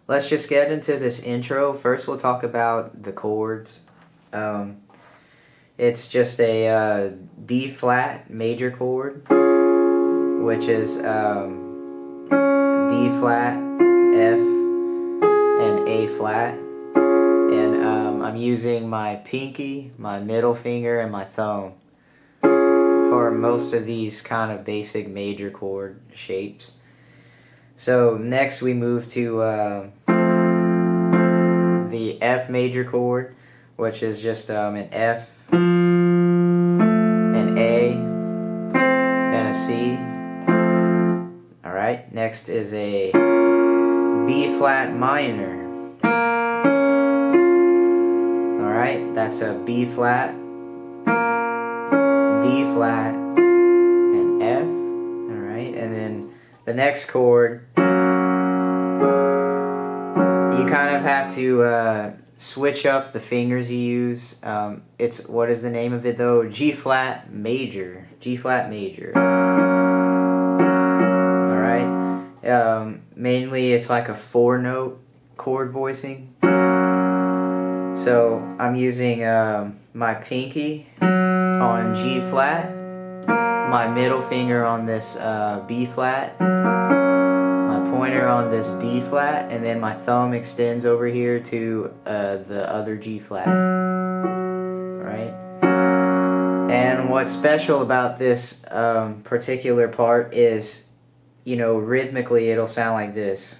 let's just get into this intro. First, we'll talk about the chords. It's just a D flat major chord, which is D flat, F, and A flat. And I'm using my pinky, my middle finger, and my thumb for most of these kind of basic major chord shapes. So next we move to the F major chord, which is just an F, an A, and a C. Alright, next is a B flat minor. Alright, that's a B flat, D flat, and F. Alright, and then the next chord, you kind of have to switch up the fingers you use. It's, what is the name of it though? G flat major. G flat major. Alright, mainly it's like a 4-note chord voicing. So I'm using my pinky on G flat, my middle finger on this B flat, my pointer on this D flat, and then my thumb extends over here to the other G flat. Right? And what's special about this particular part is, you know, rhythmically it'll sound like this.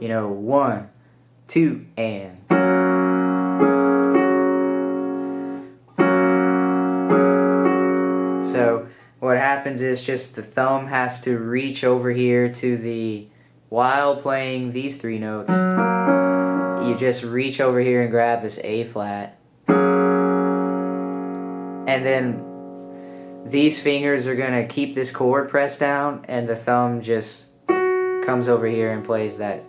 You know, 1, 2, and. So what happens is just the thumb has to reach over here to the, while playing these 3 notes, you just reach over here and grab this A flat. And then these fingers are going to keep this chord pressed down, and the thumb just comes over here and plays that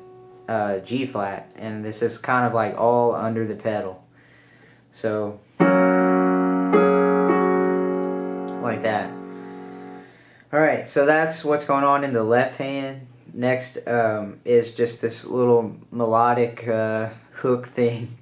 G flat. And this is kind of like all under the pedal. So like that. Alright, so that's what's going on in the left hand. Next is just this little melodic hook thing.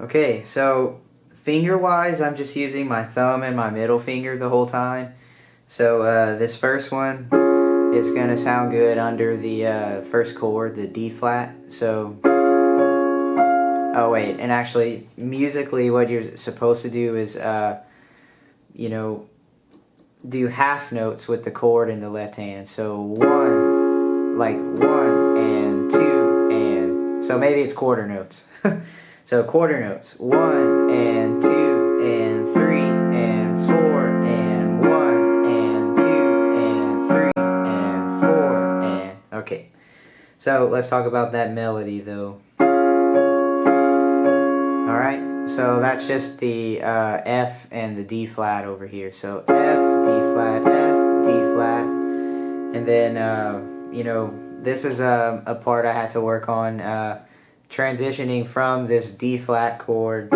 Okay, so finger-wise, I'm just using my thumb and my middle finger the whole time. So this first one is going to sound good under the first chord, the D flat. So, oh wait, and actually, musically what you're supposed to do is, you know, do half notes with the chord in the left hand. So 1, like 1 and 2 and, so maybe it's quarter notes. So quarter notes, 1 and 2 and 3 and 4 and 1 and 2 and 3 and 4 and, okay. So let's talk about that melody though. Alright, so that's just the F and the D flat over here. So F, D flat, F, D flat. And then, you know, this is a part I had to work on. Transitioning from this D flat chord,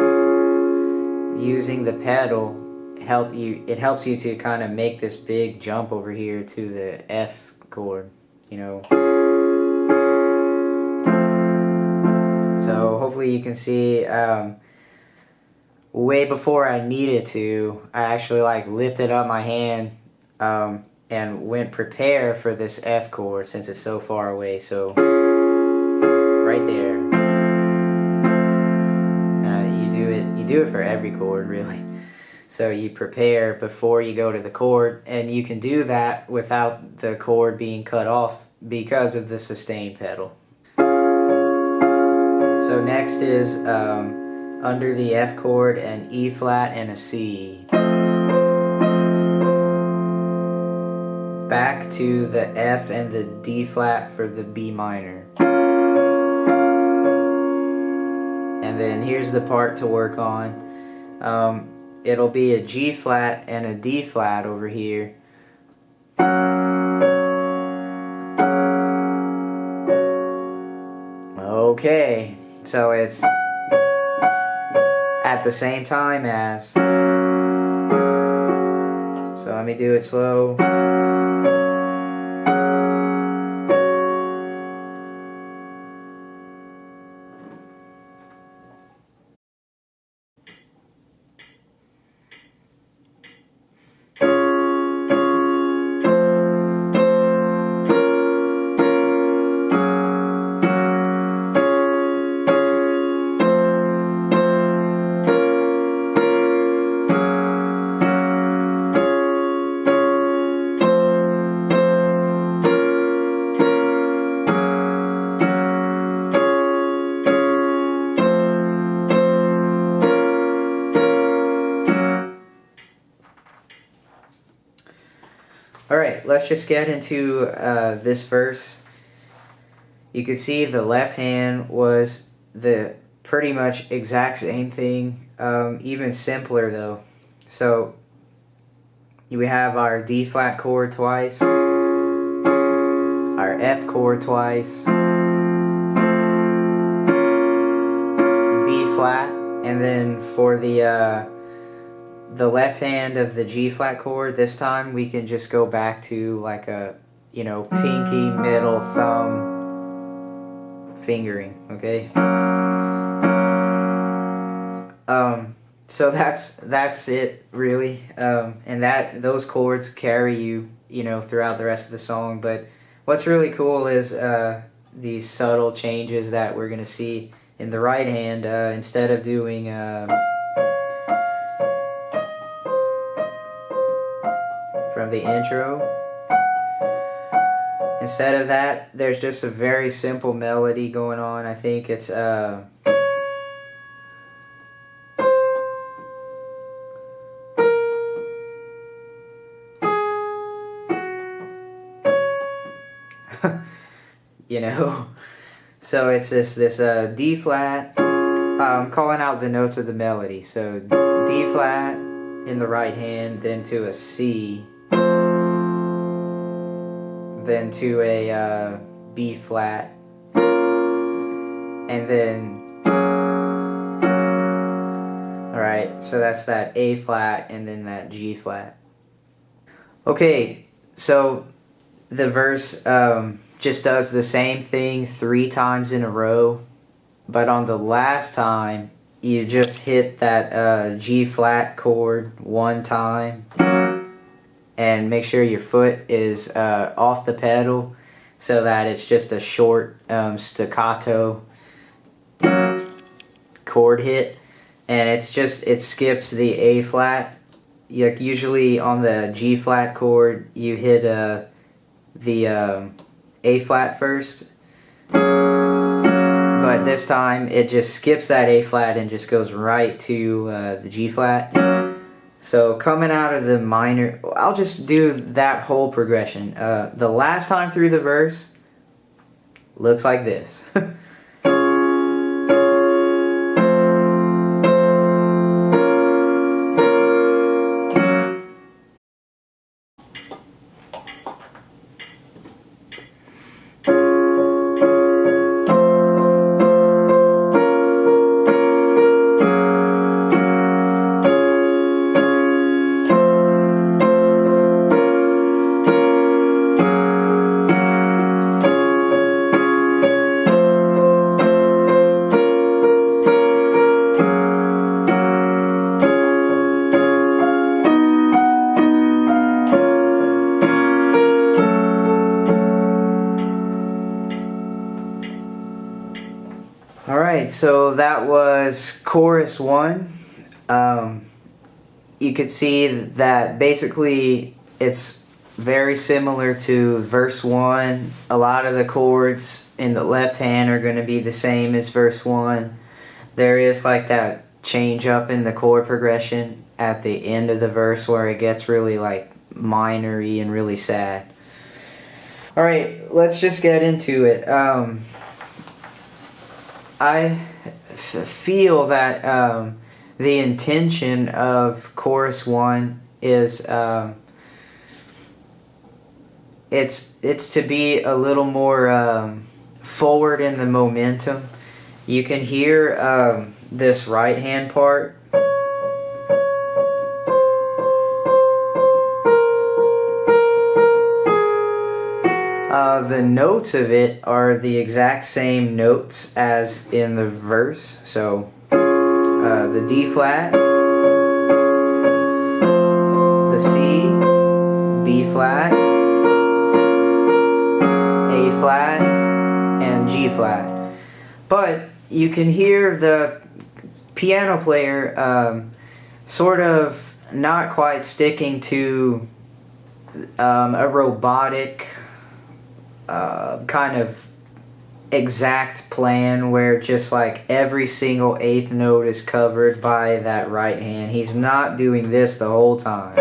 using the pedal, it helps you to kind of make this big jump over here to the F chord, you know. So hopefully you can see, way before I needed to, I actually like lifted up my hand and went prepare for this F chord since it's so far away. So right there. You do it for every chord, really. So you prepare before you go to the chord, and you can do that without the chord being cut off because of the sustain pedal. So next is under the F chord, an E flat and a C. Back to the F and the D flat for the B minor. And then here's the part to work on. It'll be a G flat and a D flat over here. Okay, so it's at the same time as. So let me do it slow. Alright, let's just get into this verse. You could see the left hand was the pretty much exact same thing, even simpler though. So we have our D flat chord twice, our F chord twice, B flat, and then for the left hand of the G flat chord, this time we can just go back to like a, pinky, middle, thumb fingering, okay? So that's it really, and those chords carry you, throughout the rest of the song. But what's really cool is these subtle changes that we're gonna see in the right hand. Instead of doing from the intro, instead of that, there's just a very simple melody going on. I think it's so it's this D flat. I'm calling out the notes of the melody. So D flat in the right hand, then to a C, then to a B flat, and then, alright, so that's that A flat and then that G flat. Okay, so the verse just does the same thing 3 times in a row, but on the last time you just hit that G flat chord 1 time and make sure your foot is off the pedal so that it's just a short staccato chord hit, and it skips the A flat. Usually on the G flat chord you hit the A flat first, but this time it just skips that A flat and just goes right to the G flat. So coming out of the minor, I'll just do that whole progression. The last time through the verse looks like this. Alright, so that was chorus 1. You could see that basically it's very similar to verse 1. A lot of the chords in the left hand are going to be the same as verse 1. There is like that change up in the chord progression at the end of the verse where it gets really like minor-y and really sad. Alright, let's just get into it. I feel that the intention of chorus 1 is it's to be a little more forward in the momentum. You can hear this right hand part The notes of it are the exact same notes as in the verse. So the D flat, the C, B flat, A flat, and G flat. But you can hear the piano player sort of not quite sticking to a robotic kind of exact plan where just like every single eighth note is covered by that right hand. He's not doing this the whole time.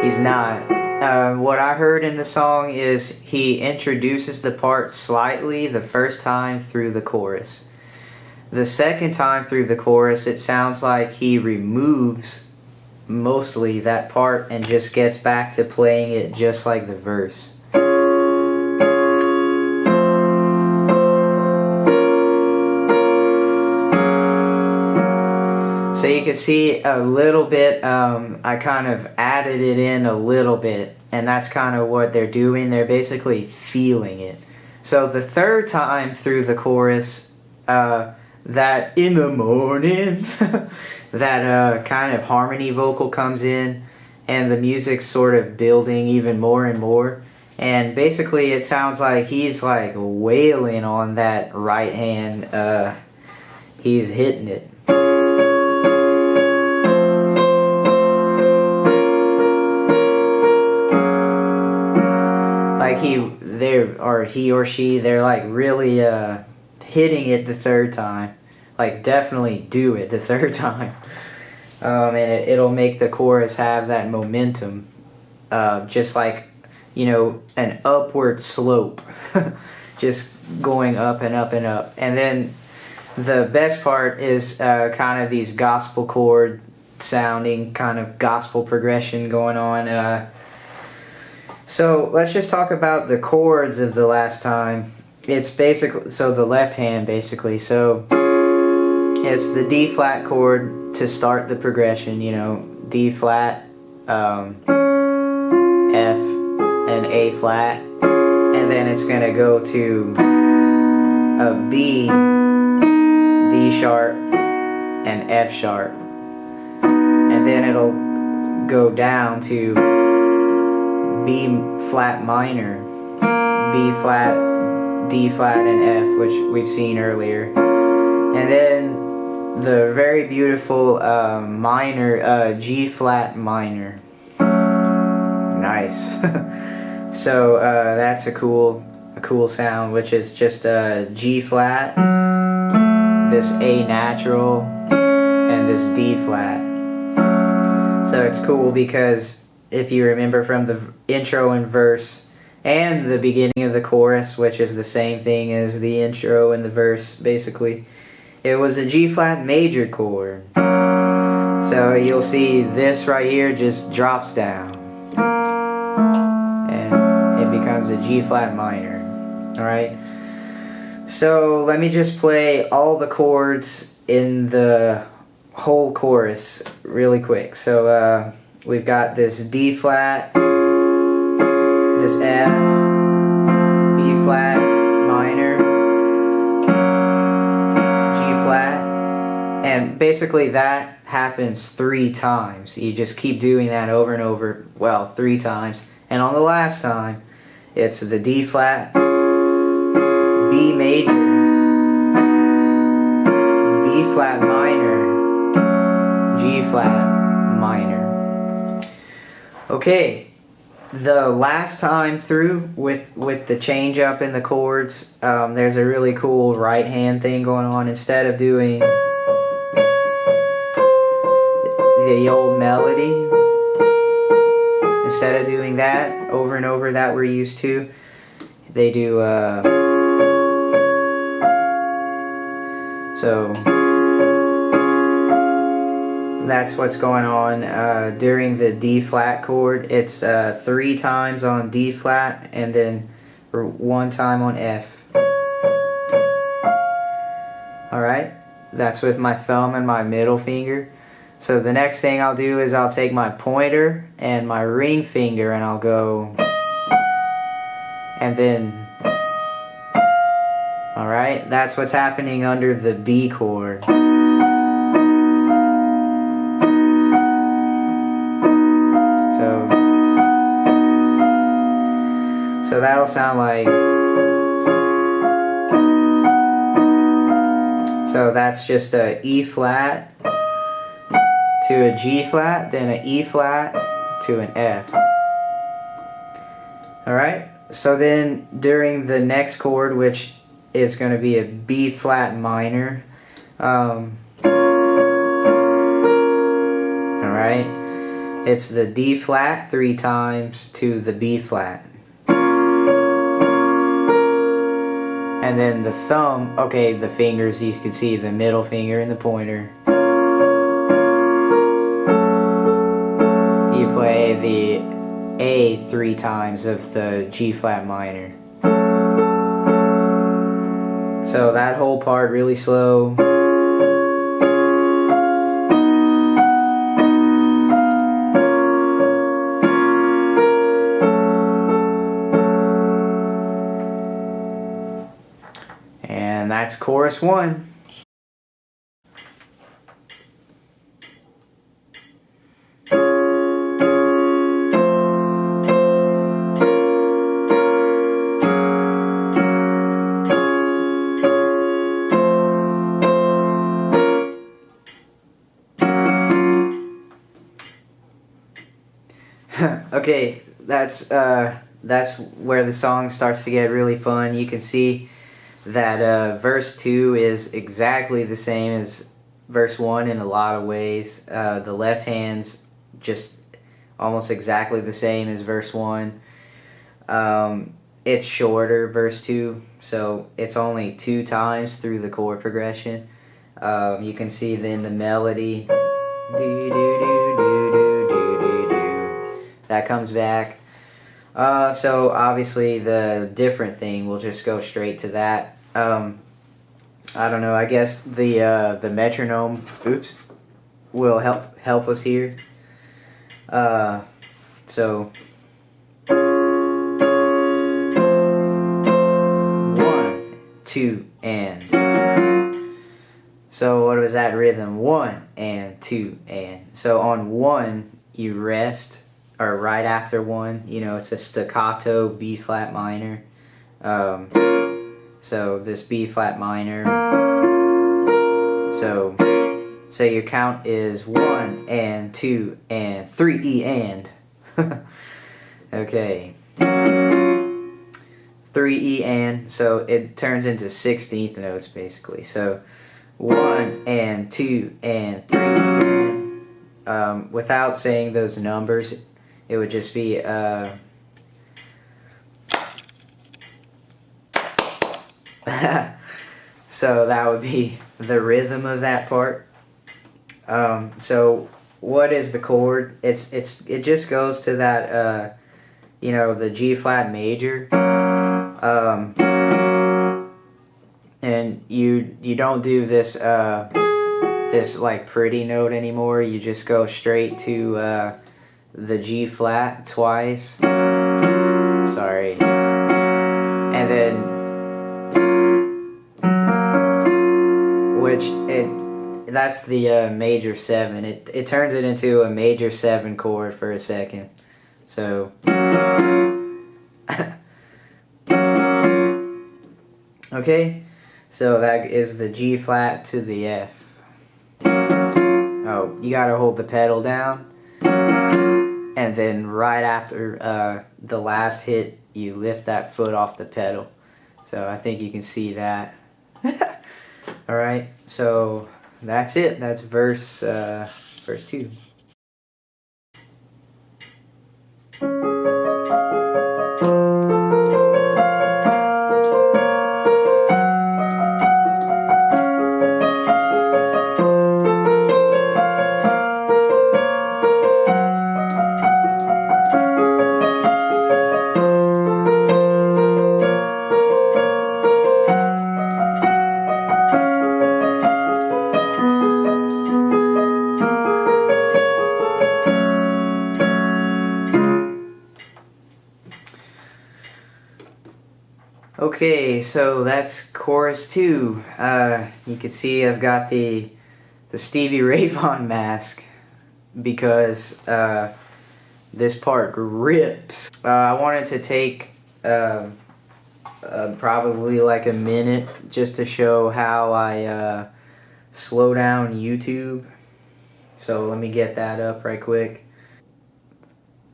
He's not. What I heard in the song is he introduces the part slightly the first time through the chorus. The second time through the chorus, it sounds like he removes mostly that part and just gets back to playing it just like the verse. So you can see a little bit, I kind of added it in a little bit, and that's kind of what they're doing. They're basically feeling it. So the third time through the chorus, that in the morning, that kind of harmony vocal comes in, and the music's sort of building even more and more. And basically it sounds like he's like wailing on that right hand. He's hitting it. Like he or she, they're like really hitting it the third time. Like definitely do it the third time. And it'll make the chorus have that momentum. Just like, you know, an upward slope. Just going up and up and up. And then the best part is kind of these gospel chord sounding, kind of gospel progression going on. So let's just talk about the chords of the last time. It's basically, so the left hand basically. So it's the D flat chord to start the progression, you know, D flat, F, and A flat. And then it's going to go to a B, D sharp, and F sharp. And then it'll go down to B flat minor, B flat, D flat, and F, which we've seen earlier. And then the very beautiful minor, G flat minor. Nice. So that's a cool sound, which is just G flat, this A natural, and this D flat. So it's cool because if you remember from the intro and verse and the beginning of the chorus, which is the same thing as the intro and the verse basically, it was a G flat major chord. So you'll see this right here just drops down and it becomes a G flat minor. Alright, so let me just play all the chords in the whole chorus really quick. So we've got this D flat, this F, B flat minor, G flat, and basically that happens 3 times. You just keep doing that over and over, well, 3 times. And on the last time, it's the D flat, B major, B flat minor, G flat minor. Okay, the last time through with the change up in the chords, there's a really cool right hand thing going on. Instead of doing the old melody, instead of doing that over and over that we're used to, they do so that's what's going on during the D flat chord. It's 3 times on D flat and then 1 time on F. Alright, that's with my thumb and my middle finger. So the next thing I'll do is I'll take my pointer and my ring finger and I'll go, and then, alright, that's what's happening under the B chord. So that'll sound like, so that's just a E flat to a G flat, then an E flat to an F. Alright, so then during the next chord, which is going to be a B flat minor, alright, it's the D flat 3 times to the B flat. And then the thumb, okay, the fingers, you can see the middle finger and the pointer. You play the A 3 times of the G flat minor. So that whole part really slow. And that's chorus 1. Okay, that's where the song starts to get really fun. You can see that verse 2 is exactly the same as verse 1 in a lot of ways. The left hand's just almost exactly the same as verse 1. It's shorter, verse 2, so it's only 2 times through the chord progression. You can see then the melody, that comes back. So obviously the different thing, we'll just go straight to that. I don't know, I guess the metronome, oops, will help us here. So 1, 2, and. So what was that rhythm? 1 and 2 and. So on 1 you rest, or right after 1, you know, it's a staccato B flat minor. So this B flat minor, so your count is 1 and 2 and 3 E and. Okay, 3 E and, so it turns into 16th notes basically. So 1 and 2 and 3 and. Without saying those numbers, it would just be so that would be the rhythm of that part. So what is the chord? It just goes to that you know, the G flat major. And you don't do this this like pretty note anymore. You just go straight to the G flat twice. Sorry. And then, that's the major 7. It turns it into a major 7 chord for a second. So okay, so that is the G flat to the F. Oh, you gotta hold the pedal down, and then right after the last hit, you lift that foot off the pedal. So I think you can see that. Alright, so that's it. That's verse 2. Okay, so that's chorus 2. You can see I've got the Stevie Ray Vaughan mask because this part rips. I wanted to take probably like a minute just to show how I slow down YouTube. So let me get that up right quick.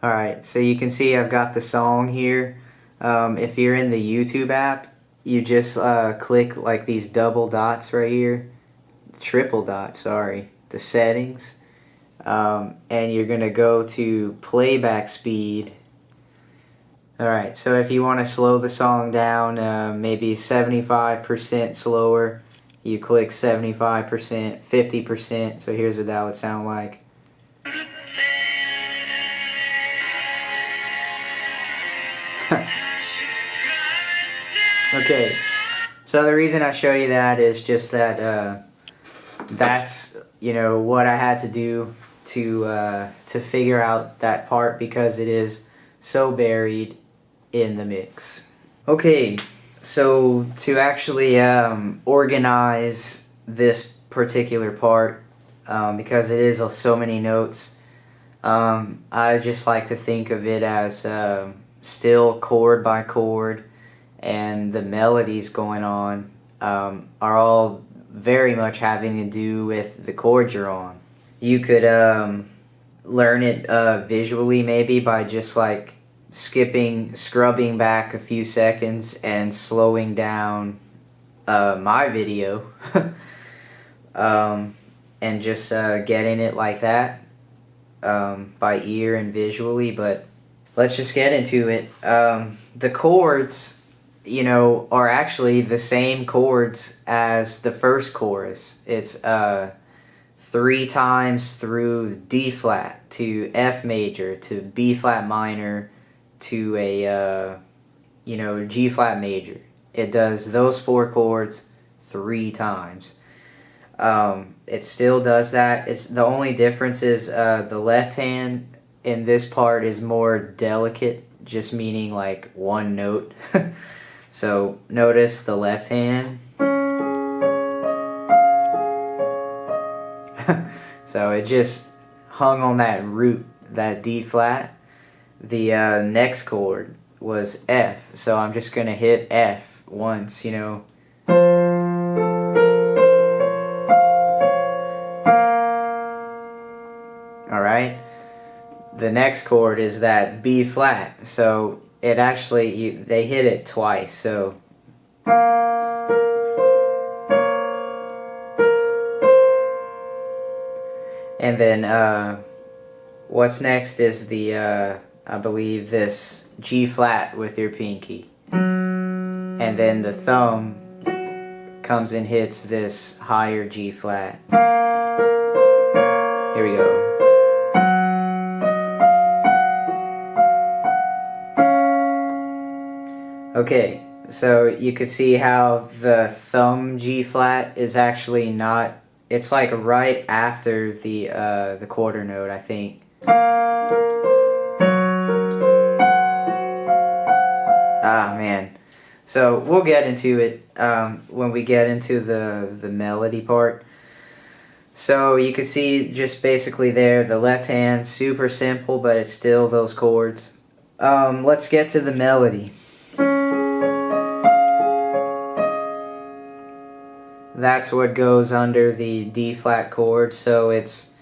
Alright, so you can see I've got the song here. If you're in the YouTube app, you just click like these double dots right here. Triple dots, sorry. The settings. And you're going to go to playback speed. Alright, so if you want to slow the song down, maybe 75% slower, you click 75%, 50%. So here's what that would sound like. Okay, so the reason I show you that is just that that's, you know, what I had to do to figure out that part because it is so buried in the mix. Okay, so to actually organize this particular part, because it is so many notes, I just like to think of it as still chord by chord, and the melodies going on are all very much having to do with the chord you're on. You could learn it visually maybe by just like scrubbing back a few seconds and slowing down my video and just getting it like that by ear and visually. But let's just get into it. The chords, you know, are actually the same chords as the first chorus. It's 3 times through D flat to F major to B flat minor to a you know, G flat major. It does those 4 chords 3 times. It still does that. It's the only difference is the left hand in this part is more delicate, just meaning like one note. So notice the left hand. So it just hung on that root, that D flat. The next chord was F, so I'm just gonna hit F once, you know. Alright, the next chord is that B flat, so it actually, they hit it twice, so. And then what's next is the, I believe this G flat with your pinky. And then the thumb comes and hits this higher G flat. Here we go. Okay, so you could see how the thumb G flat is actually not, it's like right after the quarter note, I think. Ah, man. So we'll get into it when we get into the melody part. So you can see just basically there, the left hand, super simple, but it's still those chords. Let's get to the melody. That's what goes under the D flat chord, so it's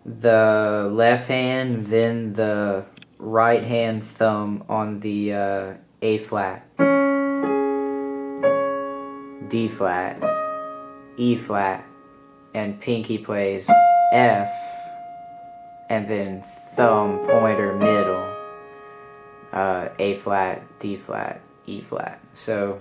the left hand, then the right hand thumb on the A flat, D flat, E flat, and pinky plays F, and then thumb, pointer, middle, A flat, D flat, E flat. So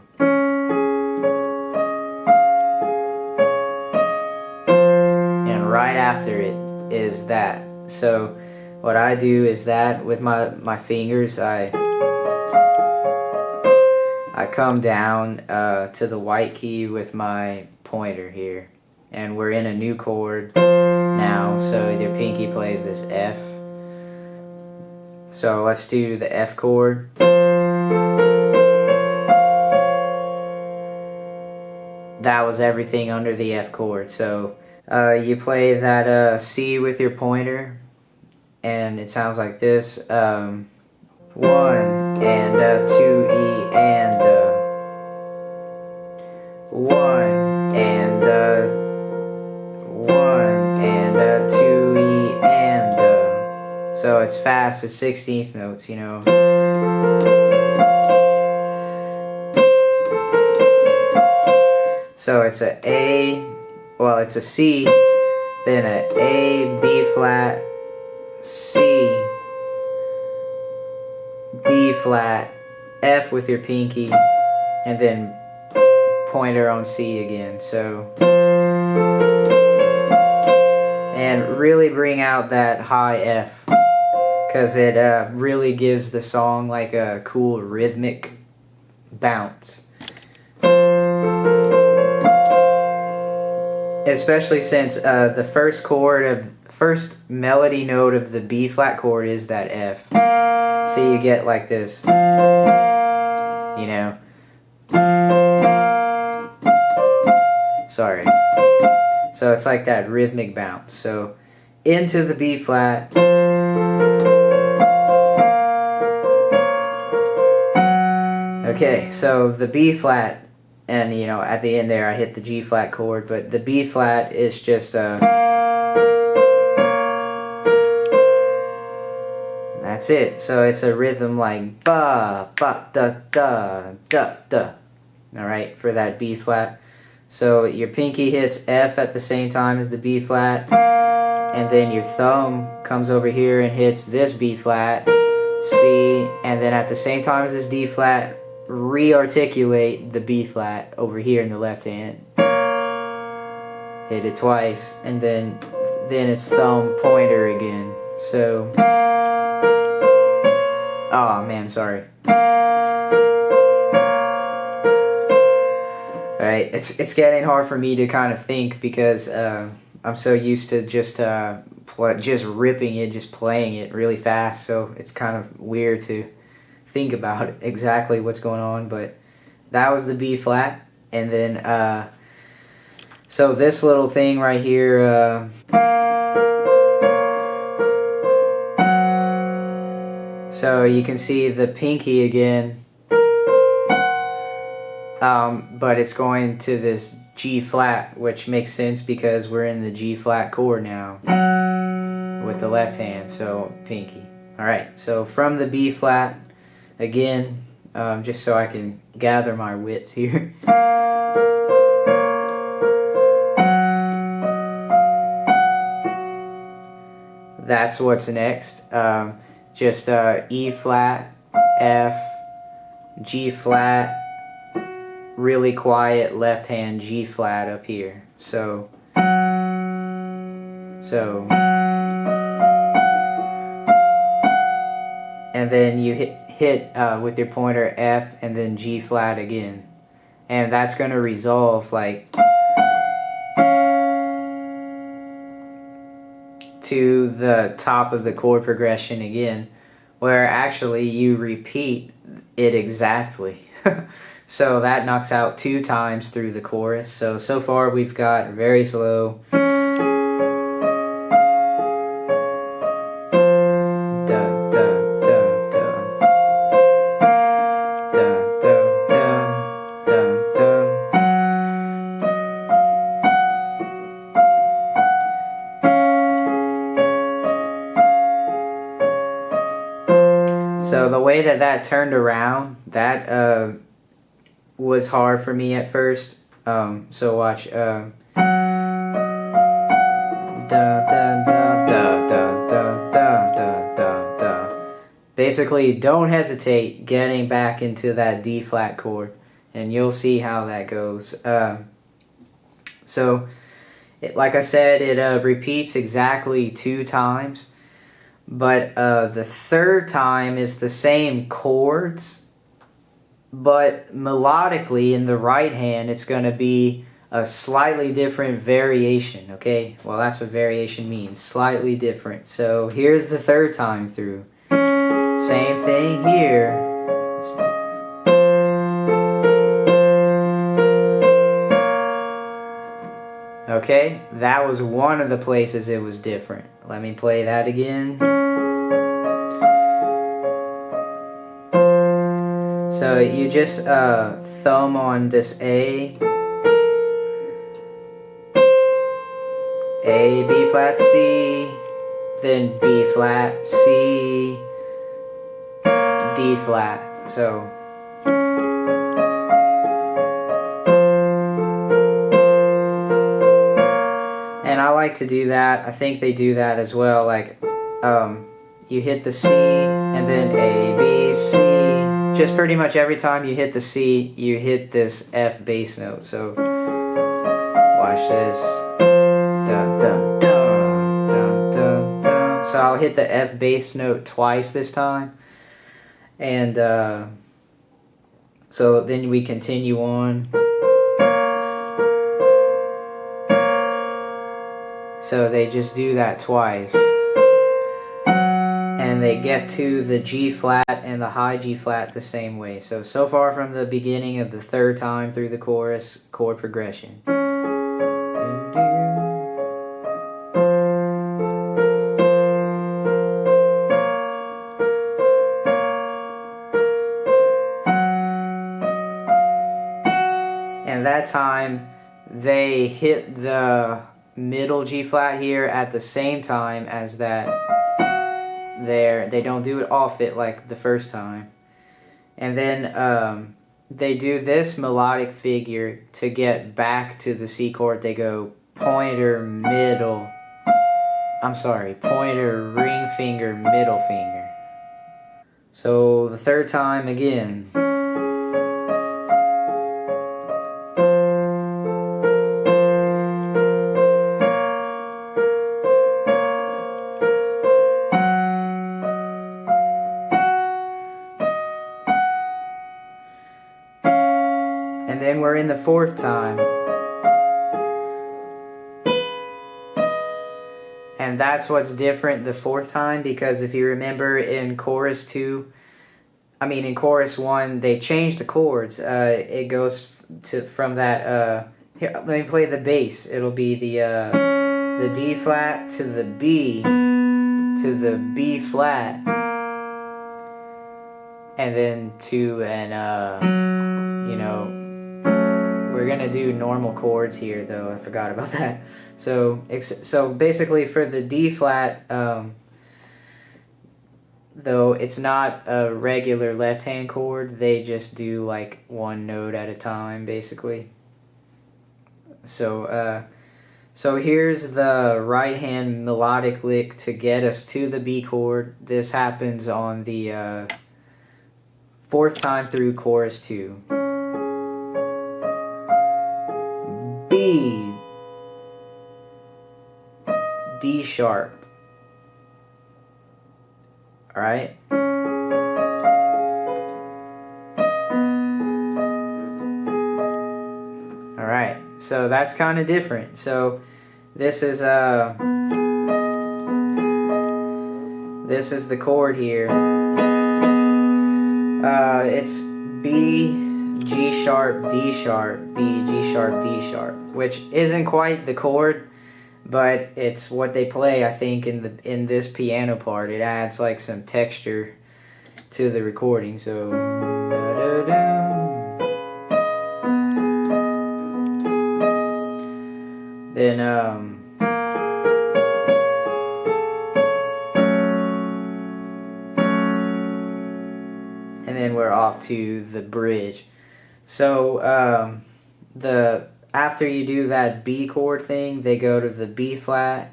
right after it is that. So what I do is that with my fingers, I come down to the white key with my pointer here, and we're in a new chord now, so your pinky plays this F. So let's do the F chord. that was everything under the F chord. So you play that C with your pointer, and it sounds like this. 1 and 2 E and 1 and 1 and 2 E and so it's fast, it's 16th notes, you know. So it's a A, well, it's a C, then a A, B flat, C, D flat, F with your pinky, and then pointer on C again. So, and really bring out that high F, because it really gives the song like a cool rhythmic bounce. Especially since the first melody note of the B flat chord is that F. So you get like this, you know. Sorry. So it's like that rhythmic bounce. So into the B flat. Okay, so the B flat, and you know, at the end there I hit the G flat chord, but the B flat is just that's it. So it's a rhythm like ba ba da da da da. Alright, for that B flat. So your pinky hits F at the same time as the B flat, and then your thumb comes over here and hits this B flat, C, and then at the same time as this D flat, re-articulate the B flat over here in the left hand. Hit it twice, and then it's thumb pointer again. So, oh man, sorry. Alright, it's getting hard for me to kind of think, because I'm so used to just ripping it, just playing it really fast, so it's kind of weird to think about exactly what's going on. But that was the B flat, and then so this little thing right here, so you can see the pinky again, but it's going to this G flat, which makes sense because we're in the G flat chord now with the left hand, so pinky. Alright, so from the B flat again, just so I can gather my wits here. That's what's next. Just E flat, F, G flat, really quiet left hand G flat up here. So and then you hit with your pointer F and then G flat again, and that's going to resolve like to the top of the chord progression again, where actually you repeat it exactly. So that knocks out 2 times through the chorus. So far we've got very slow, so the way that turned around, that was hard for me at first. So watch. Da da da da da da da da da. Basically, don't hesitate getting back into that D flat chord, and you'll see how that goes. So, like I said, it repeats exactly 2 times. But the third time is the same chords, but melodically in the right hand it's going to be a slightly different variation, okay? Well, that's what variation means, slightly different. So here's the third time through. Same thing here. Okay, that was one of the places it was different. Let me play that again. So you just thumb on this A, B flat, C, then B flat, C, D flat. So and I like to do that. I think they do that as well. Like you hit the C and then A, B, C. Just pretty much every time you hit the C, you hit this F bass note. So watch this. Dun, dun, dun, dun, dun, dun. So I'll hit the F bass note twice this time. And so then we continue on. So they just do that twice. And they get to the G flat and the high G flat the same way. So far from the beginning of the third time through the chorus, chord progression. And that time, they hit the middle G flat here at the same time as that there. They don't do it off it like the first time. And then they do this melodic figure to get back to the C chord. They go pointer, middle. I'm sorry, pointer, ring finger, middle finger. So the third time again. And then we're in the fourth time. And that's what's different the fourth time, because if you remember in chorus 1, they changed the chords. It goes from that, here, let me play the bass. It'll be the D flat to the B flat, and then to an, we're gonna do normal chords here, though. I forgot about that. So basically for the D flat, though it's not a regular left-hand chord, they just do like one note at a time, basically. So here's the right-hand melodic lick to get us to the B chord. This happens on the fourth time through chorus 2. B, D sharp. All right. All right. So that's kind of different. So this is the chord here. It's B, G sharp, D sharp, B, G sharp, D sharp, which isn't quite the chord, but it's what they play, I think, in this piano part. It adds like some texture to the recording. So then and then we're off to the bridge. So after you do that B chord thing, they go to the B flat.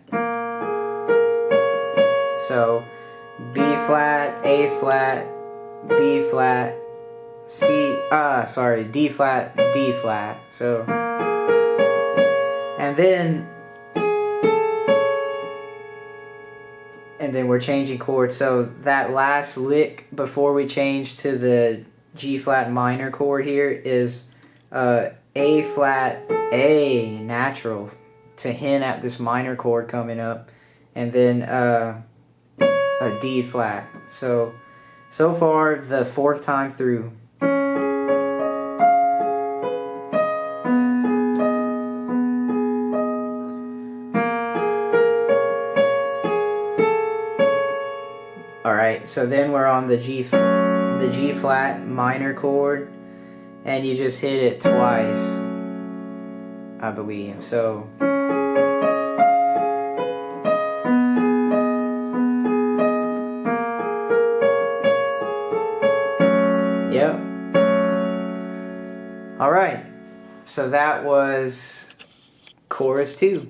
So B flat, A flat, B flat, D flat, D flat. So, and then we're changing chords. So that last lick before we change to the G flat minor chord here is A flat, A natural, to hint at this minor chord coming up, and then a D flat. So far the fourth time through. Alright, so then we're on the G flat minor chord, and you just hit it twice, I believe. So yep. Alright, so that was chorus 2.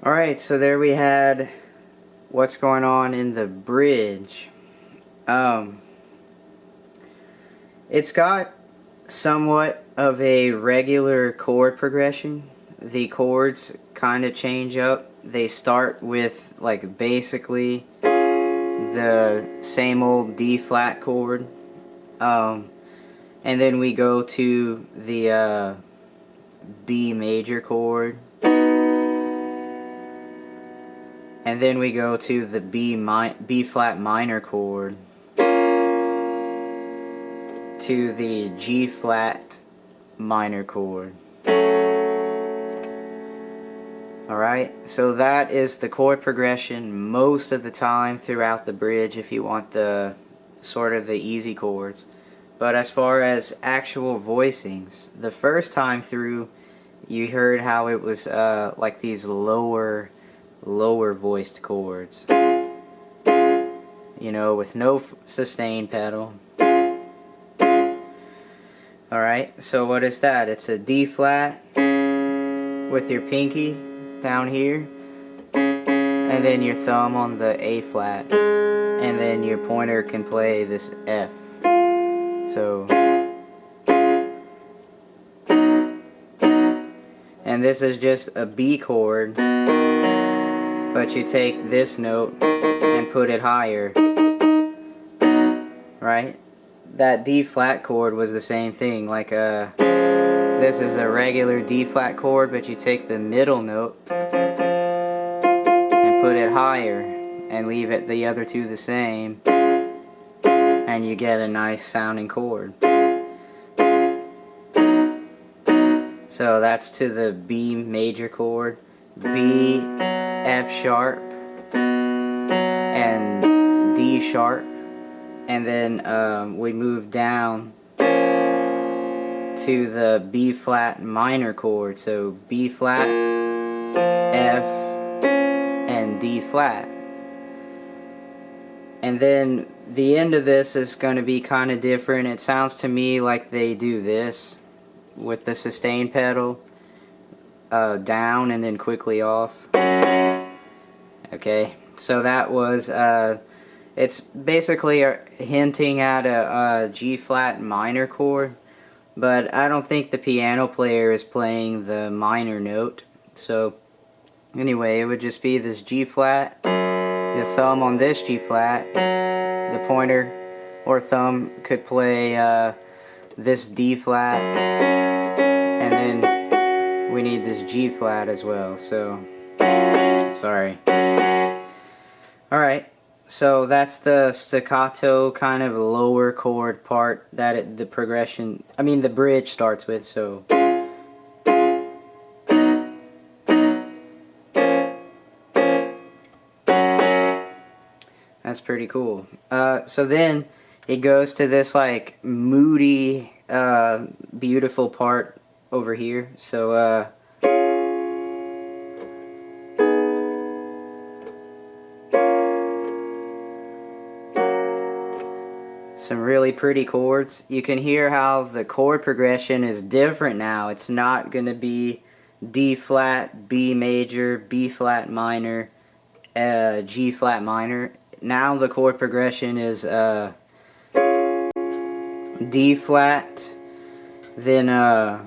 Alright, so there we had what's going on in the bridge. It's got somewhat of a regular chord progression. The chords kind of change up. They start with like basically the same old D flat chord, and then we go to the B major chord, and then we go to the B flat minor chord, to the G flat minor chord. Alright, so that is the chord progression most of the time throughout the bridge if you want the sort of the easy chords. But as far as actual voicings, the first time through you heard how it was like these lower voiced chords, you know, with no sustain pedal. Alright, so what is that? It's a D flat with your pinky down here, and then your thumb on the A flat, and then your pointer can play this F. So, and this is just a B chord, but you take this note and put it higher, right? That D flat chord was the same thing, like this is a regular D flat chord, but you take the middle note and put it higher and leave it the other two the same, and you get a nice sounding chord. So that's to the B major chord, B, F sharp, and D sharp, and then we move down to the B flat minor chord, so B flat, F, and D flat. And then the end of this is going to be kind of different. It sounds to me like they do this with the sustain pedal down and then quickly off. Okay, so that was it's basically hinting at a G flat minor chord, but I don't think the piano player is playing the minor note. So anyway, it would just be this G flat, the thumb on this G flat, the pointer or thumb could play this D flat, and then we need this G flat as well. So sorry. Alright, so that's the staccato kind of lower chord part that the progression, I mean the bridge starts with, so. That's pretty cool. So then it goes to this like moody, beautiful part over here. So some really pretty chords. You can hear how the chord progression is different now. It's not going to be D flat, B major, B flat minor, G flat minor. Now the chord progression is D flat, then I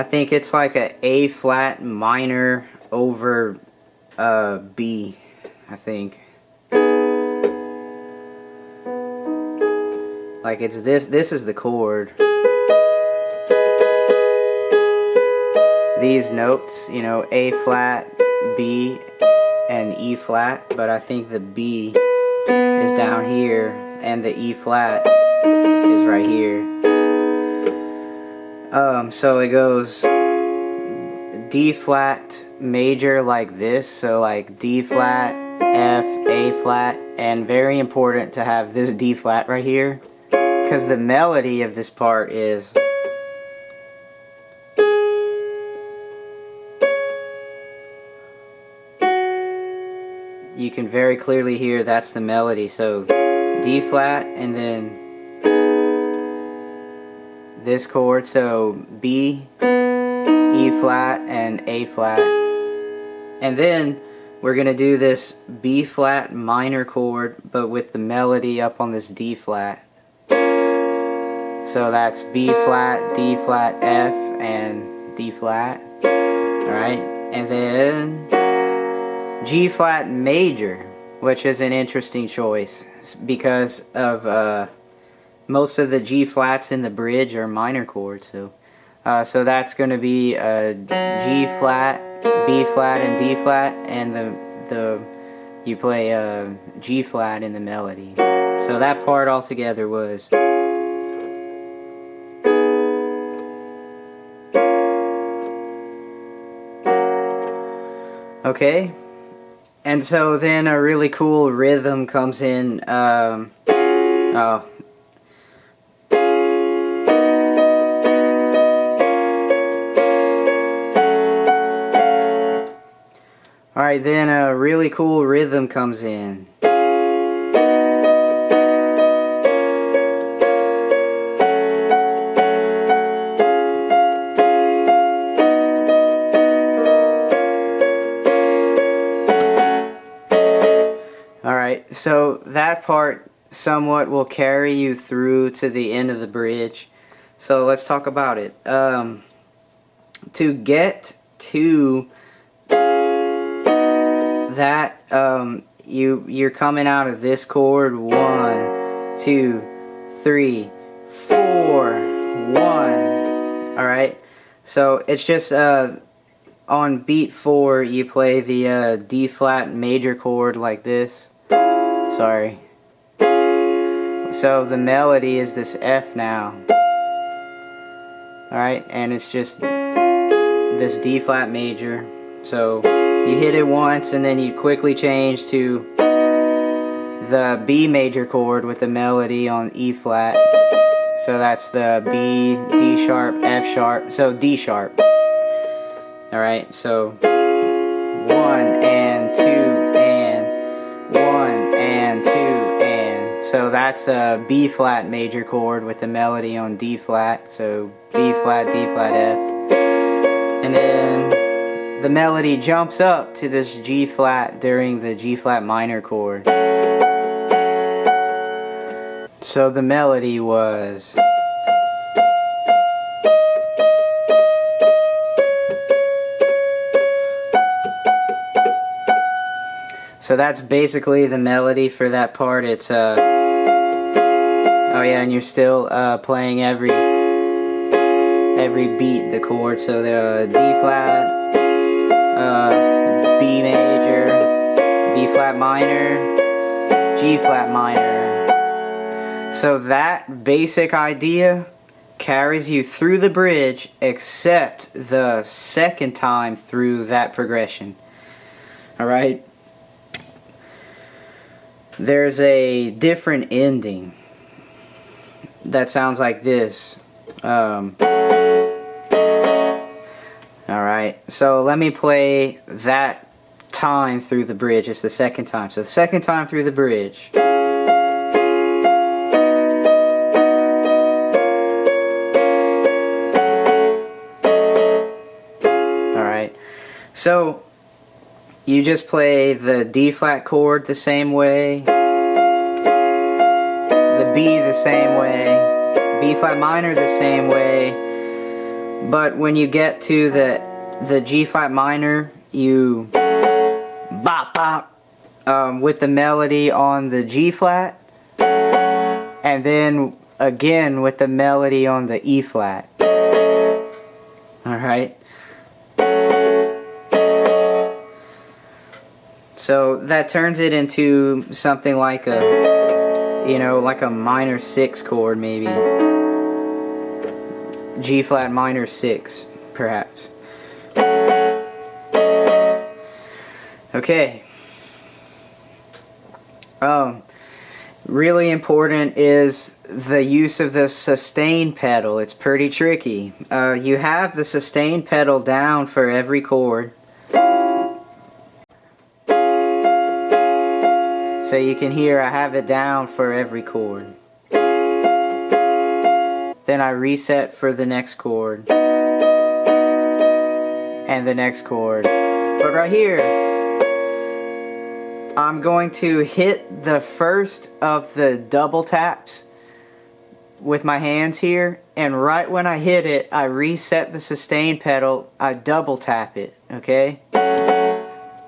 think it's like a flat minor over B, I think. Like it's this is the chord. These notes, you know, A flat, B, and E flat, but I think the B is down here and the E flat is right here. So it goes D flat major like this, so like D flat, F, A flat, and very important to have this D flat right here, because the melody of this part is you can very clearly hear that's the melody. So D flat and then this chord, so B, E flat, and A flat. And then we're going to do this B flat minor chord, but with the melody up on this D flat. So that's B flat, D flat, F, and D flat. Alright, and then G flat major, which is an interesting choice because of most of the G flats in the bridge are minor chords. So that's going to be G flat, B flat, and D flat, and you play G flat in the melody. So that part altogether was. Okay, and so then a really cool rhythm comes in. Alright, then a really cool rhythm comes in. Alright, so that part somewhat will carry you through to the end of the bridge. So let's talk about it. To get to that, you're coming out of this chord, 1, 2, 3, 4, 1. Alright, so it's just on beat 4 you play the D flat major chord like this. Sorry. So the melody is this F now. Alright, and it's just this D flat major. So you hit it once and then you quickly change to the B major chord with the melody on E flat. So that's the B, D sharp, F sharp, so D sharp. Alright, so 1 and 2 and 1 and 2 and. So that's a B flat major chord with the melody on D flat. So B flat, D flat, F. And then the melody jumps up to this G flat during the G flat minor chord. So the melody was. So that's basically the melody for that part. It's oh yeah, and you're still playing every beat the chord. So the D flat, B major, B flat minor, G flat minor. So that basic idea carries you through the bridge, except the second time through that progression. Alright? There's a different ending that sounds like this. Alright, so let me play that time through the bridge. It's the second time. So the second time through the bridge. So you just play the D flat chord the same way, the B the same way, B flat minor the same way, but when you get to the G flat minor, you bop bop with the melody on the G flat, and then again with the melody on the E flat. Alright? So that turns it into something like a, you know, like a minor 6 chord maybe. G flat minor 6, perhaps. Okay. Really important is the use of the sustain pedal. It's pretty tricky. You have the sustain pedal down for every chord. So you can hear I have it down for every chord. Then I reset for the next chord. And the next chord. But right here, I'm going to hit the first of the double taps with my hands here, and right when I hit it, I reset the sustain pedal, I double tap it, okay?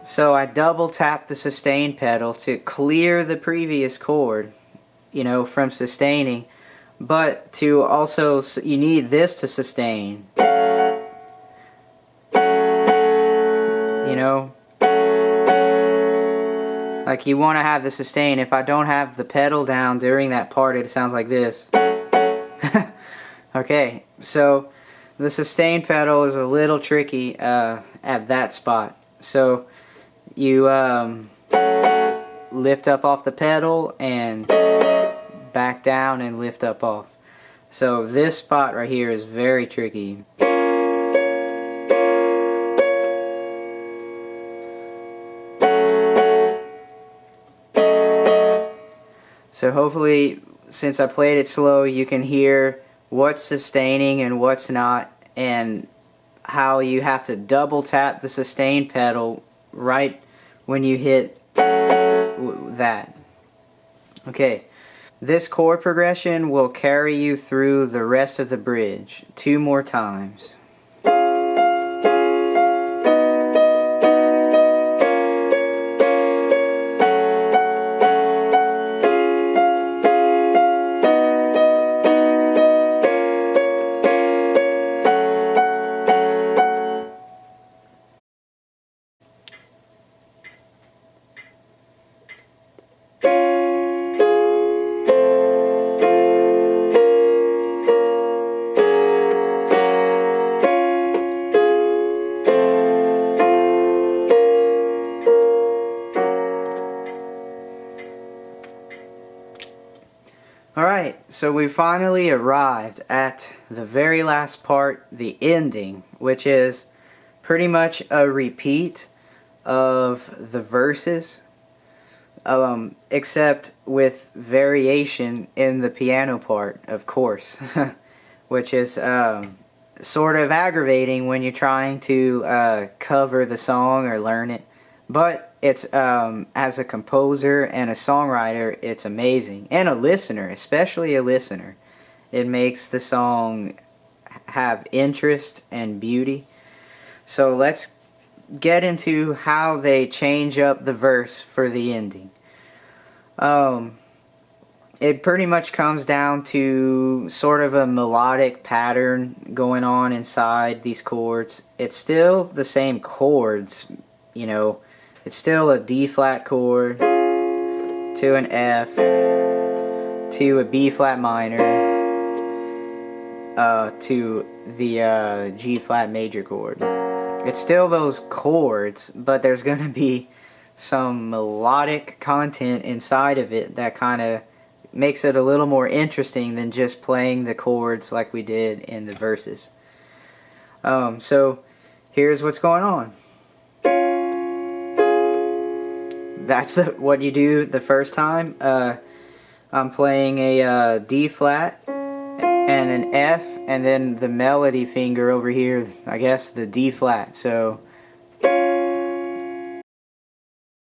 So I double tap the sustain pedal to clear the previous chord, you know, from sustaining, but to also, you need this to sustain, you know? Like, you want to have the sustain. If I don't have the pedal down during that part, it sounds like this. Okay, so the sustain pedal is a little tricky at that spot. So you lift up off the pedal and back down and lift up off. So this spot right here is very tricky. So hopefully, since I played it slow, you can hear what's sustaining and what's not, and how you have to double tap the sustain pedal right when you hit that. Okay, this chord progression will carry you through the rest of the bridge 2 more times. Alright, so we finally arrived at the very last part, the ending, which is pretty much a repeat of the verses, except with variation in the piano part, of course, which is sort of aggravating when you're trying to cover the song or learn it. But it's, as a composer and a songwriter, it's amazing. And a listener, especially a listener. It makes the song have interest and beauty. So let's get into how they change up the verse for the ending. It pretty much comes down to sort of a melodic pattern going on inside these chords. It's still the same chords, you know. It's still a D flat chord to an F to a B flat minor to the G flat major chord. It's still those chords, but there's going to be some melodic content inside of it that kind of makes it a little more interesting than just playing the chords like we did in the verses. So here's what's going on. That's what you do the first time. I'm playing a D flat and an F, and then the melody finger over here, I guess the D flat. So